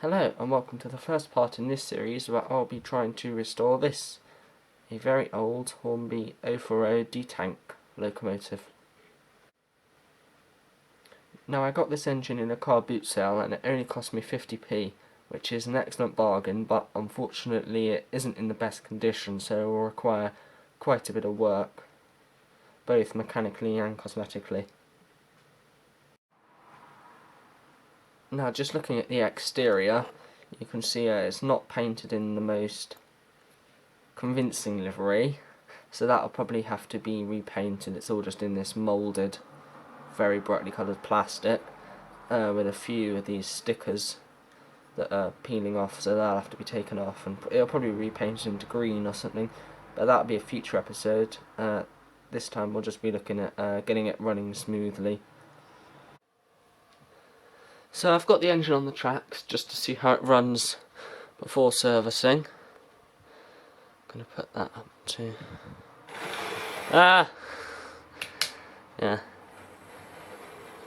Hello and welcome to the first part in this series where I'll be trying to restore this, a very old Hornby 040 D-tank locomotive. Now I got this engine in a car boot sale and it only cost me 50p, which is an excellent bargain, but unfortunately it isn't in the best condition, so it will require quite a bit of work, both mechanically and cosmetically. Now just looking at the exterior, you can see it's not painted in the most convincing livery, so that'll probably have to be repainted. It's all just in this moulded, very brightly coloured plastic, with a few of these stickers that are peeling off, so that'll have to be taken off, and it'll probably be repainted into green or something, but that'll be a future episode. This time we'll just be looking at getting it running smoothly. So I've got the engine on the tracks just to see how it runs before servicing. I'm going to put that up to... Yeah.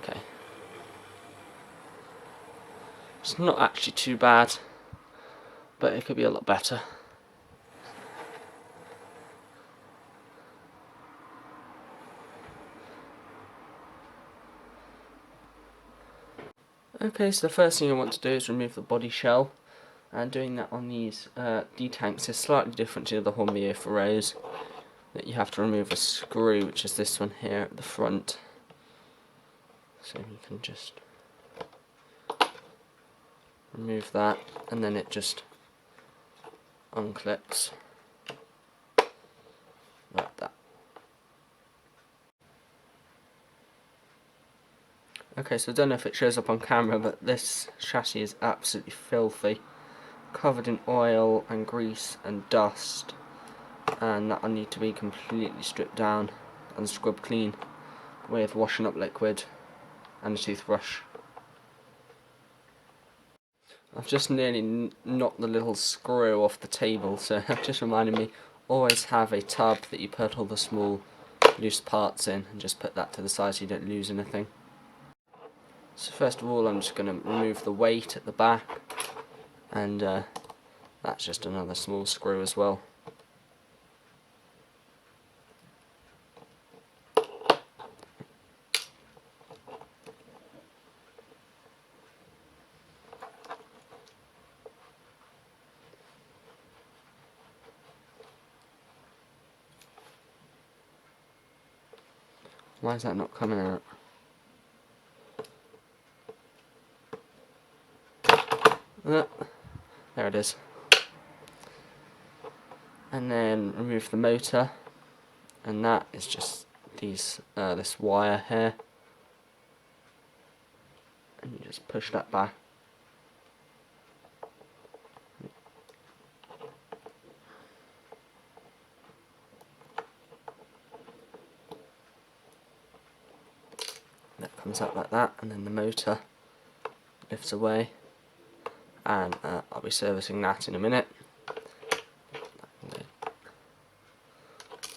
Okay. It's not actually too bad, but it could be a lot better. Okay, so the first thing I want to do is remove the body shell, and doing that on these D-tanks is slightly different to the Hornby 040s, that you have to remove a screw, which is this one here at the front. So you can just remove that, and then it just unclips like that. Okay, so I don't know if it shows up on camera, but this chassis is absolutely filthy, covered in oil and grease and dust, and that will need to be completely stripped down and scrubbed clean with washing up liquid and a toothbrush. I've just nearly knocked the little screw off the table, so that just reminded me, always have a tub that you put all the small loose parts in, and just put that to the side so you don't lose anything. So first of all I'm just going to remove the weight at the back, and that's just another small screw as well. Why is that not coming out? There it is. And then remove the motor, and that is just these this wire here, and you just push that back. That comes out like that, and then the motor lifts away, and I'll be servicing that in a minute.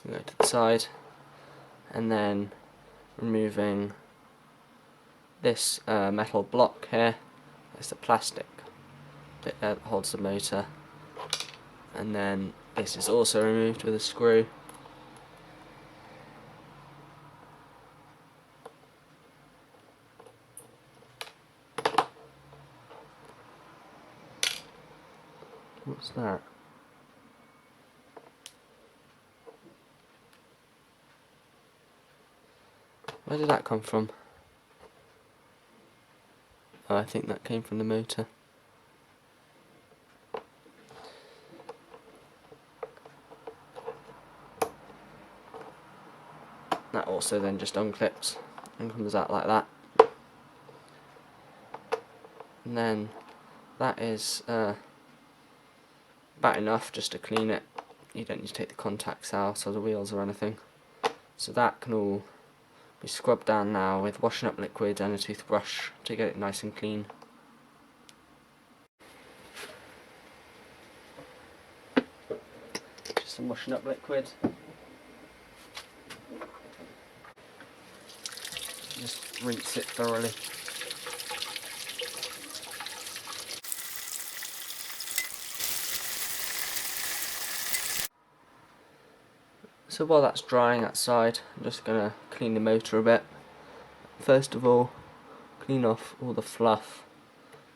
Go to the side, and then removing this metal block here. That's the plastic bit there that holds the motor, and then this is also removed with a screw. What's that? Where did that come from? Oh, I think that came from the motor. That also then just unclips and comes out like that. And then that is about enough just to clean it. You don't need to take the contacts out or the wheels or anything. So that can all be scrubbed down now with washing up liquid and a toothbrush to get it nice and clean. Just some washing up liquid. Just rinse it thoroughly. So while that's drying outside, I'm just going to clean the motor a bit. First of all, clean off all the fluff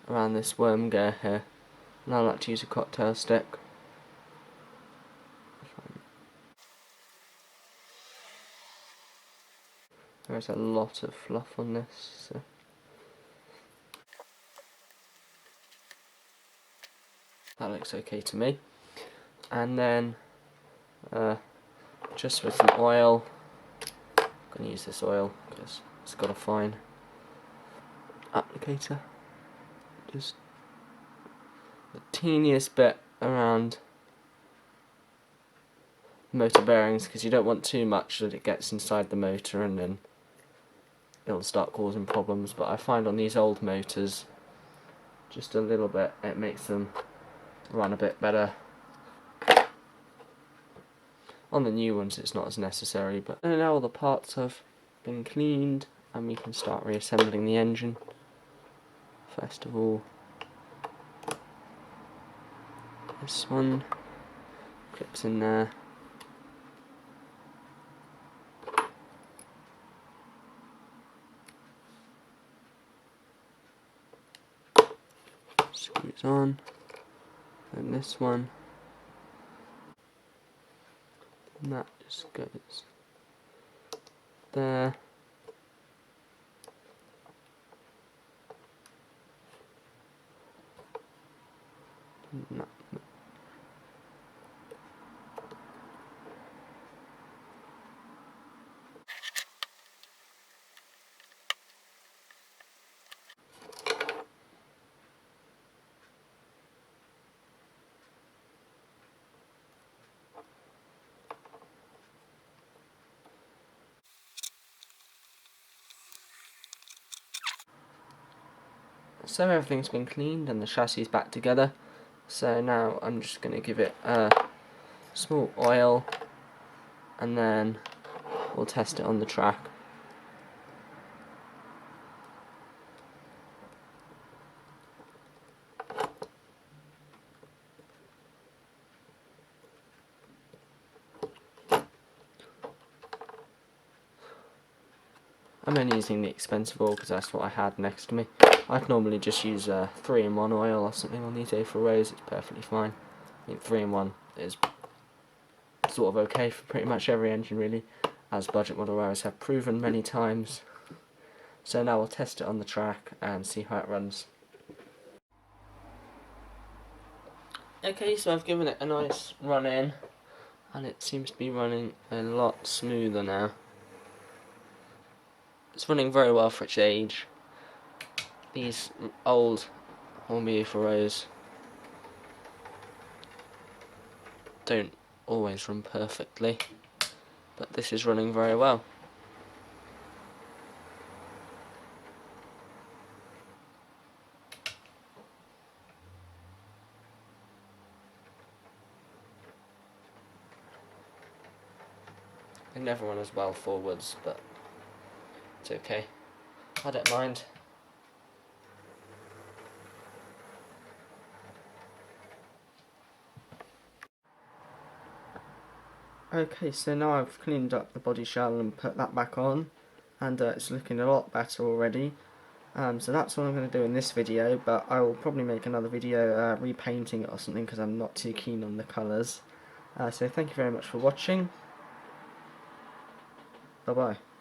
around this worm gear here. And I like to use a cocktail stick. There's a lot of fluff on this, so that looks okay to me. And then just with some oil, I'm going to use this oil because it's got a fine applicator. Just the teeniest bit around motor bearings, because you don't want too much that it gets inside the motor and then it'll start causing problems. But I find on these old motors, just a little bit, it makes them run a bit better. On the new ones it's not as necessary, but now all the parts have been cleaned and we can start reassembling the engine. First of all, this one clips in there. Screws on, and this one, and that just goes there. No. So everything's been cleaned and the chassis is back together. So now I'm just going to give it a small oil and then we'll test it on the track. I'm only using the expensive oil because that's what I had next to me. I'd normally just use 3-in-1 oil or something on these A4Os, it's perfectly fine. I think 3-in-1 is sort of okay for pretty much every engine really, as budget model railways have proven many times. So now we'll test it on the track and see how it runs. Okay, so I've given it a nice run in and it seems to be running a lot smoother now. It's running very well for its age. These old Hornby A4Os don't always run perfectly, but this is running very well. They never run as well forwards, but it's okay. I don't mind. Okay, so now I've cleaned up the body shell and put that back on, and it's looking a lot better already. So that's what I'm going to do in this video, but I will probably make another video repainting it or something because I'm not too keen on the colours. So thank you very much for watching. Bye bye.